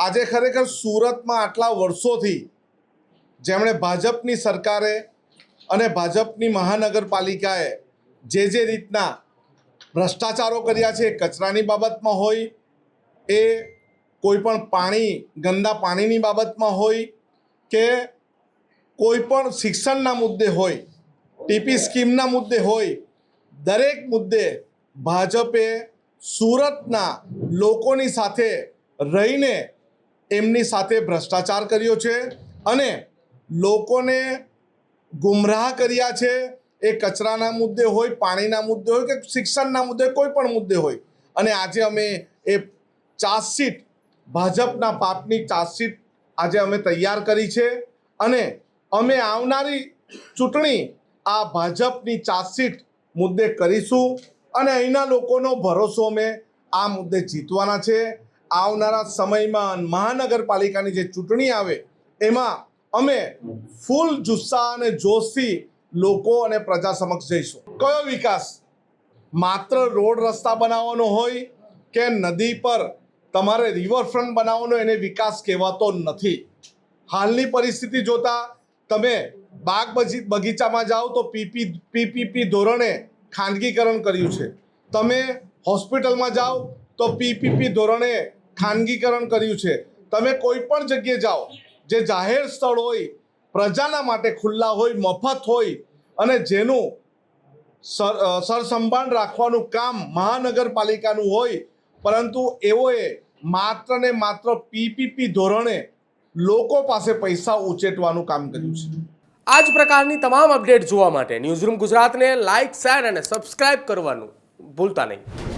આજે ખરેખર સુરતમાં આટલા વર્ષોથી જેમણે ભાજપની સરકારે અને ભાજપની મહાનગરપાલિકાએ જે રીતના ભ્રષ્ટાચારો કર્યા છે, કચરાની બાબતમાં હોય, એ કોઈ પણ ગંદા પાણીની બાબતમાં હોય કે કોઈ પણ શિક્ષણના મુદ્દે હોય, ટીપી સ્કીમના મુદ્દે હોય, દરેક મુદ્દે ભાજપે સુરતના લોકોની સાથે રહીને એમની સાથે ભ્રષ્ટાચાર કર્યો છે અને લોકોને ગુમરાહ કર્યા છે। એ કચરાના મુદ્દે હોય, પાણીના મુદ્દે હોય કે શિક્ષણના મુદ્દે, કોઈ પણ મુદ્દે હોય। અને આજે અમે એ ચાર્જશીટ, ભાજપના પાપની ચાર્જશીટ આજે અમે તૈયાર કરી છે અને અમે આવનારી ચૂંટણી આ ભાજપની ચાર્જશીટ મુદ્દે કરીશું અને અહીંના લોકોનો ભરોસો અમે આ મુદ્દે જીતવાના છે। આવનારા સમયમાં મહાનગરપાલિકાની જે ચૂંટણી આવે એમાં અમે ફૂલ જુસ્સા અને જોશથી લોકો અને પ્રજા સમક્ષ જઈશું। કયો વિકાસ? માત્ર રોડ રસ્તા બનાવવાનો હોય કે નદી પર તમારે રિવરફ્રન્ટ બનાવવાનો, એને વિકાસ કહેવાતો નથી। હાલની પરિસ્થિતિ જોતા તમે બાગ બગીચામાં જાઓ તો પીપીપી ધોરણે ખાનગીકરણ કર્યું છે, તમે હોસ્પિટલમાં જાઓ તો પીપીપી ધોરણે ખાનગીકરણ કર્યું છે, તમે કોઈ પણ જગ્યાએ જાઓ જે જાહેર સ્થળ હોય, પ્રજાના માટે ખુલ્લા હોય, મફત હોય અને જેનું સરસંભાળ રાખવાનું કામ મહાનગરપાલિકાનું હોય, પરંતુ એઓએ માત્ર ને માત્ર પીપીપી ધોરણે લોકો પાસે પૈસા ઉચેટવાનું કામ કર્યું છે। આ જ પ્રકારની તમામ અપડેટ જોવા માટે ન્યૂઝરૂમ ગુજરાતને લાઇક, શેર અને સબસ્ક્રાઇબ કરવાનું ભૂલતા નહીં।